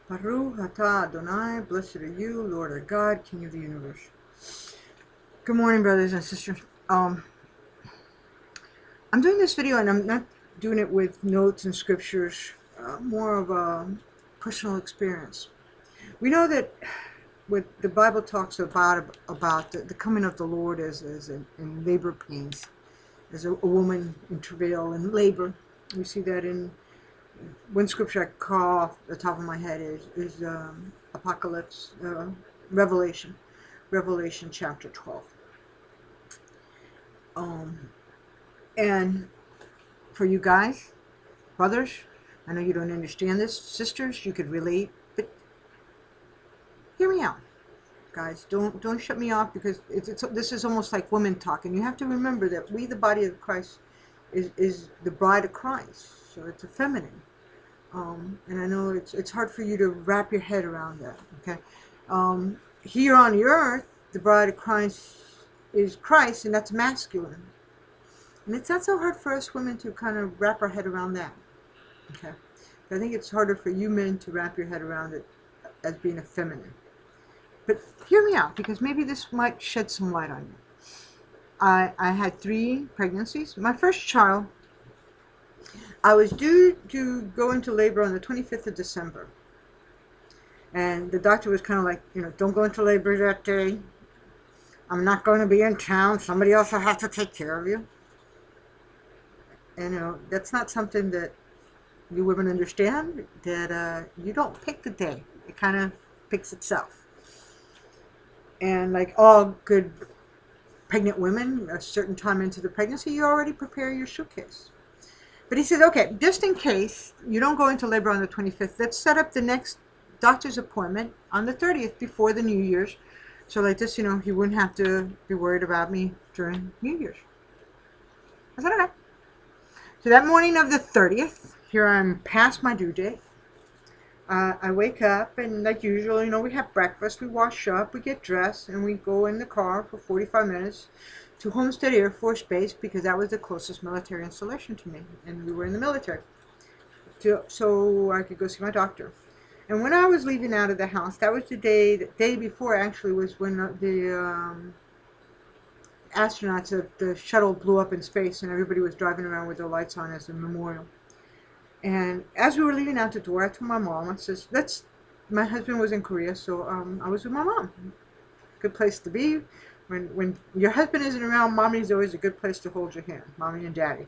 Baruch atah Adonai, blessed are you, Lord our God, King of the universe. Good morning, brothers and sisters. I'm doing this video, and I'm not doing it with notes and scriptures, more of a personal experience. We know that what the Bible talks about the coming of the Lord as in labor pains, as a woman in travail and labor. We see that in one scripture I call off the top of my head is Apocalypse, Revelation chapter 12. And for you guys, brothers, I know you don't understand this. Sisters, you could relate, but hear me out, guys. Don't shut me off, because this is almost like women talk, and you have to remember that we, the body of Christ, is the bride of Christ, so it's a feminine. And I know it's hard for you to wrap your head around that. Okay, here on the earth, the bride of Christ is Christ, and that's masculine, and it's not so hard for us women to kind of wrap our head around that. Okay, I think it's harder for you men to wrap your head around it as being a feminine. But hear me out, because maybe this might shed some light on you. I had 3 pregnancies. My first child, I was due to go into labor on the 25th of December. And the doctor was kind of like, don't go into labor that day. I'm not going to be in town. Somebody else will have to take care of you. And, that's not something that you women understand, that you don't pick the day. It kind of picks itself. And like all good pregnant women, a certain time into the pregnancy, you already prepare your suitcase. But he said, okay, just in case you don't go into labor on the 25th, let's set up the next doctor's appointment on the 30th before the New Year's. So like this, he wouldn't have to be worried about me during New Year's. I said, okay. So that morning of the 30th, here I'm past my due date. I wake up, and like usual, we have breakfast, we wash up, we get dressed, and we go in the car for 45 minutes to Homestead Air Force Base, because that was the closest military installation to me, and we were in the military, so I could go see my doctor. And when I was leaving out of the house, that was the day before actually, was when the astronauts of the shuttle blew up in space, and everybody was driving around with their lights on as a memorial. And as we were leaving out the door, I told my mom, I says, my husband was in Korea, so I was with my mom. Good place to be. When your husband isn't around, mommy's always a good place to hold your hand, mommy and daddy.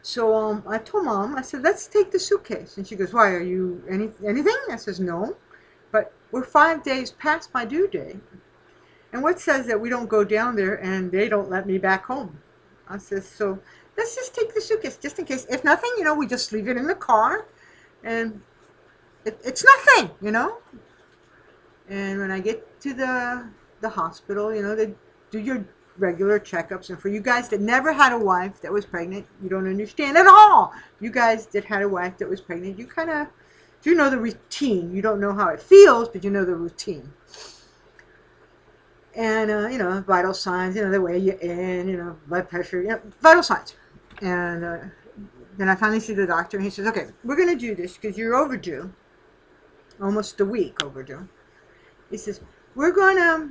So I told mom, I said, let's take the suitcase. And she goes, why, are you anything? I says, no, but we're 5 days past my due date. And what says that we don't go down there and they don't let me back home? I says, so let's just take the suitcase, just in case. If nothing, we just leave it in the car, and it's nothing, And when I get to the hospital, they do your regular checkups. And for you guys that never had a wife that was pregnant, you don't understand at all. You guys that had a wife that was pregnant, you kind of do know the routine. You don't know how it feels, but you know the routine. And, vital signs, they weigh you in, blood pressure, vital signs. And then I finally see the doctor, and he says, okay, we're going to do this because you're overdue, almost a week overdue. He says, we're going to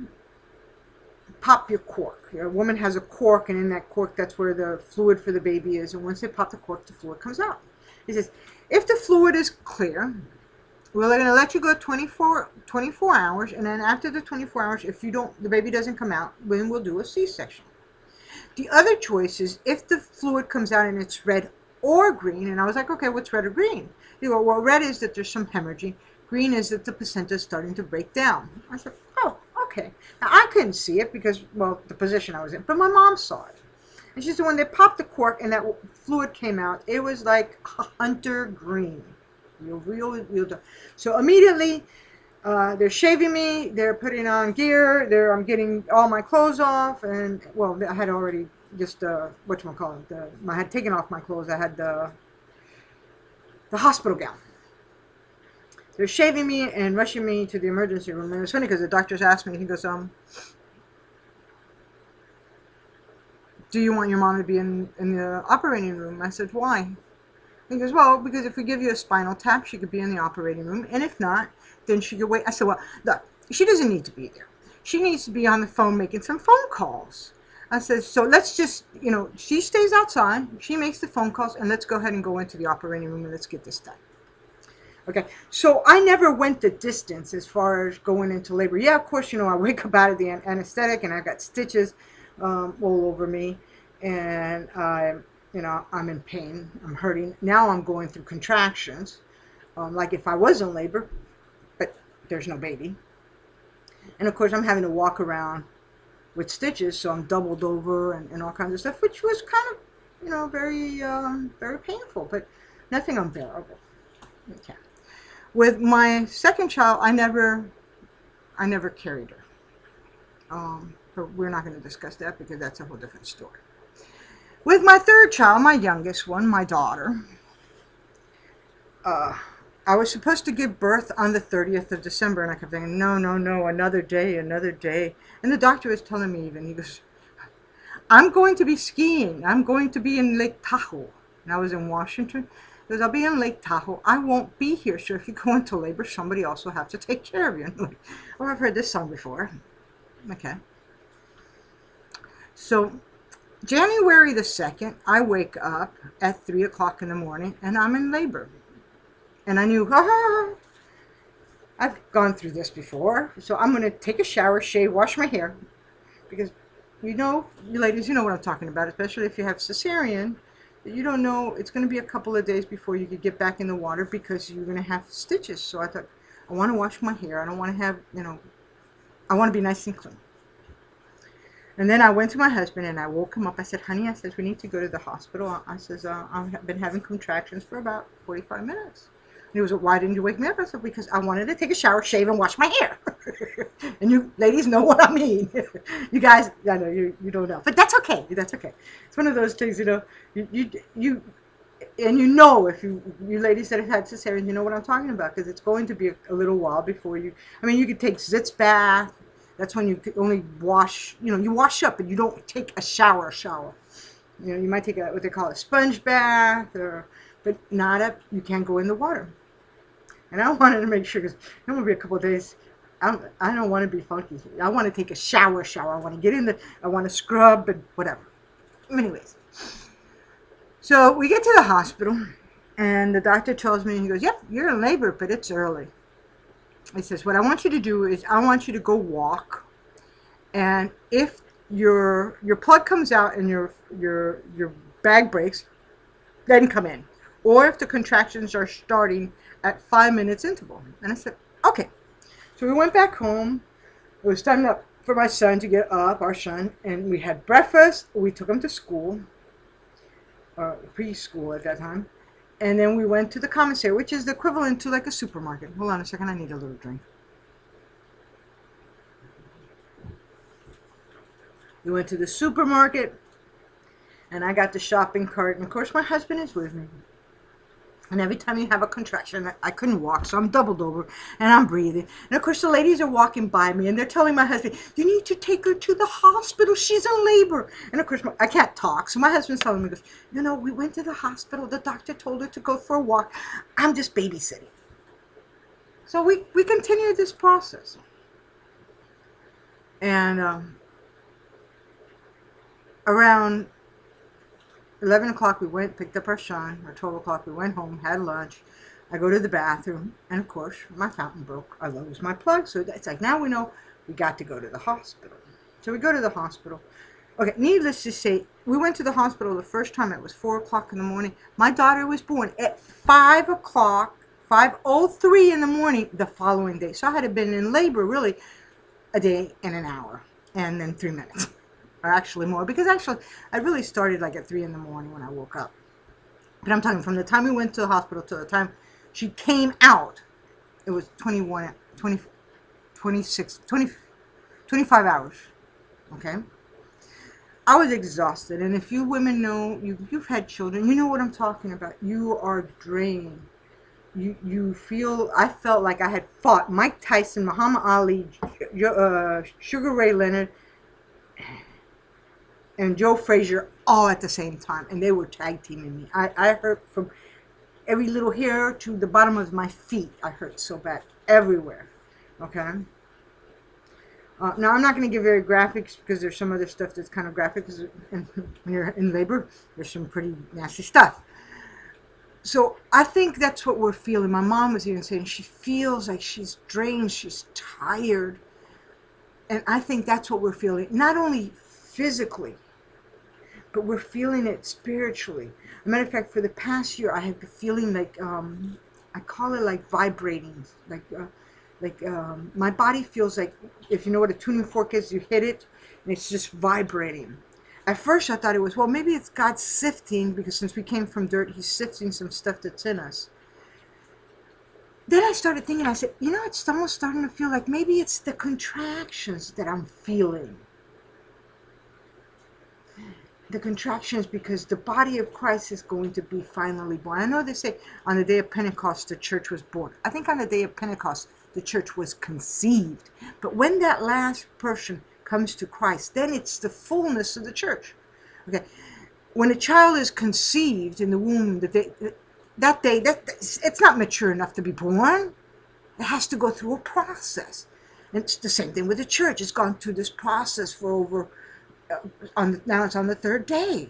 pop your cork. A woman has a cork, and in that cork, that's where the fluid for the baby is. And once they pop the cork, the fluid comes out. He says, if the fluid is clear, we're going to let you go 24 hours, and then after the 24 hours, if the baby doesn't come out, then we'll do a C-section. The other choice is if the fluid comes out and it's red or green. And I was like, okay, what's red or green? You go, well, red is that there's some hemorrhaging. Green is that the placenta is starting to break down. I said, oh, okay. Now, I couldn't see it because, well, the position I was in, but my mom saw it. And she said when they popped the cork and that fluid came out, it was like hunter green. Real dark. So immediately, they're shaving me, they're putting on gear, I'm getting all my clothes off, and, well, I had already just, whatchamacallit, I had taken off my clothes, I had the hospital gown. They're shaving me and rushing me to the emergency room, and it was funny because the doctors asked me, he goes, do you want your mom to be in the operating room? I said, why? He goes, well, because if we give you a spinal tap, she could be in the operating room. And if not, then she could wait. I said, well, look, she doesn't need to be there. She needs to be on the phone making some phone calls. I said, so let's just, she stays outside. She makes the phone calls, and let's go ahead and go into the operating room and let's get this done. Okay, so I never went the distance as far as going into labor. Yeah, of course, I wake up out of the anesthetic and I got stitches all over me, and I'm in pain. I'm hurting. Now I'm going through contractions, like if I was in labor, but there's no baby. And of course, I'm having to walk around with stitches, so I'm doubled over and all kinds of stuff, which was kind of, very, very painful, but nothing unbearable. Okay. With my second child, I never carried her. But we're not going to discuss that because that's a whole different story. With my third child, my youngest one, my daughter, I was supposed to give birth on the 30th of December, and I kept thinking, no, another day. And the doctor was telling me he goes, I'm going to be skiing. I'm going to be in Lake Tahoe. And I was in Washington. Because I'll be in Lake Tahoe. I won't be here. So if you go into labor, somebody else will have to take care of you. Like, oh, I've heard this song before. Okay. So January the 2nd, I wake up at 3 o'clock in the morning and I'm in labor. And I knew, I've gone through this before. So I'm going to take a shower, shave, wash my hair. Because you ladies, you know what I'm talking about, especially if you have cesarean. You don't know, it's going to be a couple of days before you could get back in the water because you're going to have stitches. So I thought, I want to wash my hair. I don't want to have, I want to be nice and clean. And then I went to my husband and I woke him up. I said, honey, we need to go to the hospital. I says, I've been having contractions for about 45 minutes. And he was like, why didn't you wake me up? I said, because I wanted to take a shower, shave, and wash my hair. And you ladies know what I mean. You guys, I know you don't know. But that's okay. That's okay. It's one of those things, you and if you ladies that have had cesarean, you know what I'm talking about, because it's going to be a little while before you could take Zitz bath. That's when you only wash, you wash up, but you don't take a shower. You might take what they call a sponge bath, but you can't go in the water. And I wanted to make sure, because it's going to be a couple of days, I don't want to be funky. I want to take a shower. I want to get in I want to scrub and whatever. Anyways, so we get to the hospital, and the doctor tells me, he goes, yep, you're in labor, but it's early. He says, what I want you to do is I want you to go walk, and if your plug comes out and your bag breaks, then come in. Or if the contractions are starting at 5 minutes interval. And I said, okay. So we went back home. It was time for my son to get up, our son, and we had breakfast. We took him to school, preschool at that time. And then we went to the commissary, which is the equivalent to like a supermarket. Hold on a second, I need a little drink. We went to the supermarket, and I got the shopping cart. And of course, my husband is with me. And every time you have a contraction, I couldn't walk, so I'm doubled over, and I'm breathing. And of course, the ladies are walking by me, and they're telling my husband, you need to take her to the hospital. She's in labor. And of course, I can't talk, so my husband's telling me, we went to the hospital. The doctor told her to go for a walk. I'm just babysitting. So we continued this process. And around 11 o'clock we picked up our son, or 12 o'clock we went home, had lunch. I go to the bathroom, and of course, my fountain broke. I lose my plug, so it's like, now we know we got to go to the hospital. So we go to the hospital. Okay, needless to say, we went to the hospital the first time. It was 4 o'clock in the morning. My daughter was born at 5 o'clock, 5:03 in the morning the following day. So I had been in labor, really, a day and an hour, and then 3 minutes. Or actually more, because I really started like at 3 in the morning when I woke up. But I'm talking from the time we went to the hospital to the time she came out, it was 25 hours. Okay? I was exhausted, and if you women know, you've had children, you know what I'm talking about. You are drained. I felt like I had fought Mike Tyson, Muhammad Ali, Sugar Ray Leonard, and Joe Frazier all at the same time, and they were tag teaming me. I heard from every little hair to the bottom of my feet. I hurt so bad everywhere. Okay. Now I'm not going to give very graphics because there's some other stuff that's kind of graphic. When you're in labor, there's some pretty nasty stuff. So I think that's what we're feeling. My mom was even saying she feels like she's drained, she's tired. And I think that's what we're feeling. Not only physically, but we're feeling it spiritually. As a matter of fact, for the past year, I have been feeling like, I call it like vibrating. My body feels like, if you know what a tuning fork is, you hit it, and it's just vibrating. At first, I thought it was, well, maybe it's God sifting, because since we came from dirt, he's sifting some stuff that's in us. Then I started thinking, I said, it's almost starting to feel like maybe it's the contractions that I'm feeling. The contractions, because the body of Christ is going to be finally born. I know they say on the day of Pentecost, the church was born. I think on the day of Pentecost, the church was conceived. But when that last person comes to Christ, then it's the fullness of the church. Okay. When a child is conceived in the womb, that day, it's not mature enough to be born. It has to go through a process. And it's the same thing with the church. It's gone through this process for over, now it's on the third day.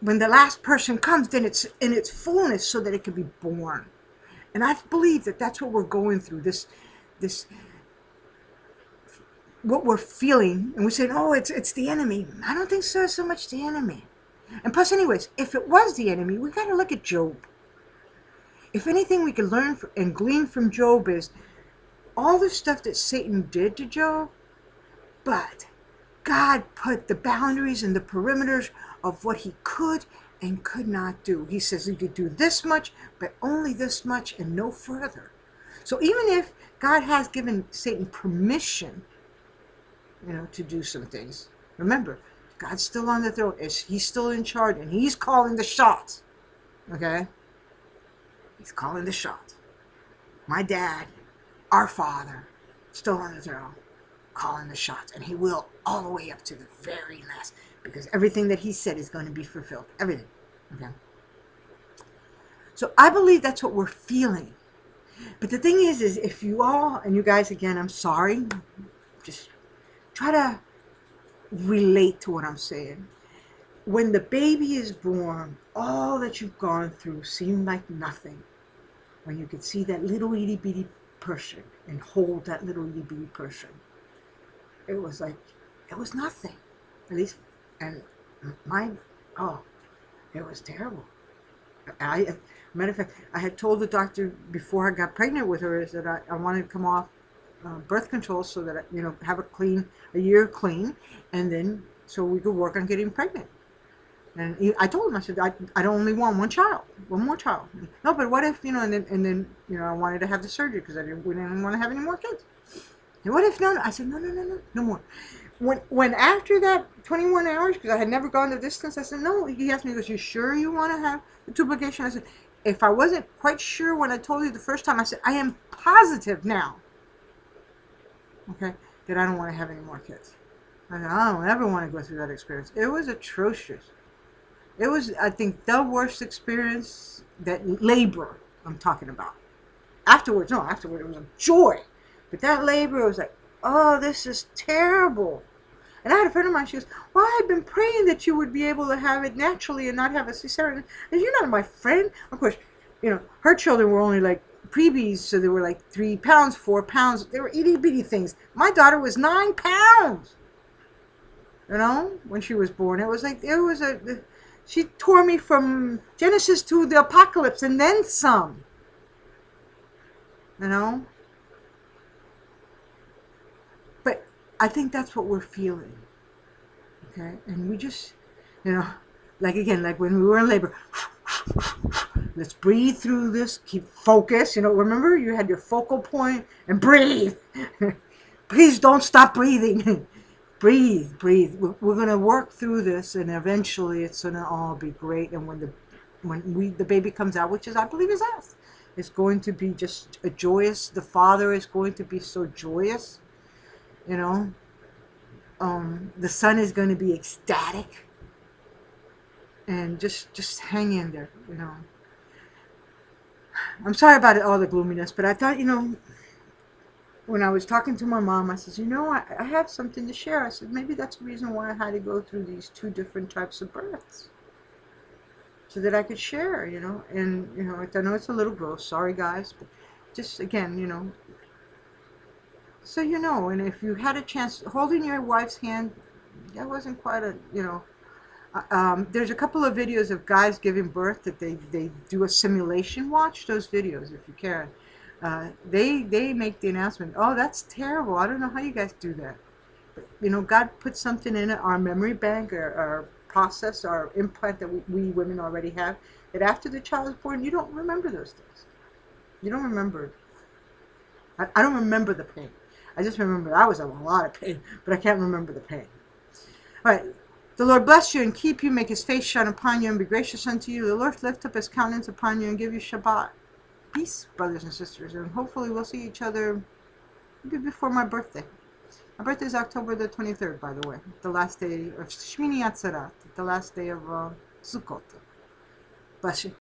When the last person comes, then it's in its fullness so that it can be born. And I believe that that's what we're going through, this what we're feeling. And we're saying, oh, it's the enemy. I don't think so much the enemy. And plus, anyways, if it was the enemy, we got to look at Job. If anything we could learn and glean from Job is all the stuff that Satan did to Job, but God put the boundaries and the perimeters of what he could and could not do. He says he could do this much, but only this much and no further. So even if God has given Satan permission, to do some things, remember, God's still on the throne. He's still in charge, and he's calling the shots. Okay? He's calling the shots. My dad, our Father, still on the throne, calling the shots. And he will all the way up to the very last. Because everything that he said is going to be fulfilled. Everything. Okay? So I believe that's what we're feeling. But the thing is if you all, and you guys, again, I'm sorry, just try to relate to what I'm saying. When the baby is born, all that you've gone through seemed like nothing. When you could see that little itty bitty person and hold that little itty bitty person, it was like, it was nothing. At least, and it was terrible. Matter of fact, I had told the doctor before I got pregnant with her is that I wanted to come off birth control so that I, have a year clean, and then so we could work on getting pregnant. And I told him, I said, I only want one more child. No, but what if, and then I wanted to have the surgery because we didn't want to have any more kids. And what if, no, I said, no more. When after that 21 hours, because I had never gone the distance, I said, no. He asked me, he goes, you sure you want to have the duplication? I said, if I wasn't quite sure when I told you the first time, I said, I am positive now, okay, that I don't want to have any more kids. I said, I don't ever want to go through that experience. It was atrocious. It was, I think, the worst experience, that labor I'm talking about. Afterwards it was a joy. But that labor, it was like, oh, this is terrible. And I had a friend of mine, she goes, well, I've been praying that you would be able to have it naturally and not have a cesarean. And you're not my friend. Of course, her children were only like preebies, so they were like 3 pounds, 4 pounds. They were itty bitty things. My daughter was 9 pounds. When she was born. It was like, she tore me from Genesis to the Apocalypse and then some. But I think that's what we're feeling. Okay? And we just, like when we were in labor, let's breathe through this, keep focus. Remember you had your focal point and breathe. Please don't stop breathing. Breathe. We're going to work through this, and eventually it's going to all be great. And when the baby comes out, which is, I believe, is us, it's going to be just a joyous. The father is going to be so joyous. The son is going to be ecstatic. And just hang in there. I'm sorry about all the gloominess, but I thought, when I was talking to my mom, I said, I have something to share. I said, maybe that's the reason why I had to go through these two different types of births, so that I could share, And, I know it's a little gross. Sorry, guys. But just, again, so and if you had a chance, holding your wife's hand, that wasn't quite there's a couple of videos of guys giving birth that they do a simulation. Watch those videos if you can. They make the announcement, oh, that's terrible. I don't know how you guys do that. But, God put something in it, our memory bank, our process, our implant that we women already have, that after the child is born, you don't remember those things. You don't remember it. I don't remember the pain. I just remember I was in a lot of pain, but I can't remember the pain. All right. The Lord bless you and keep you, make his face shine upon you and be gracious unto you. The Lord lift up his countenance upon you and give you Shabbat. Peace, brothers and sisters, and hopefully we'll see each other maybe before my birthday. My birthday is October the 23rd, by the way, the last day of Shmini Atzerat, the last day of Sukkot. Bless you.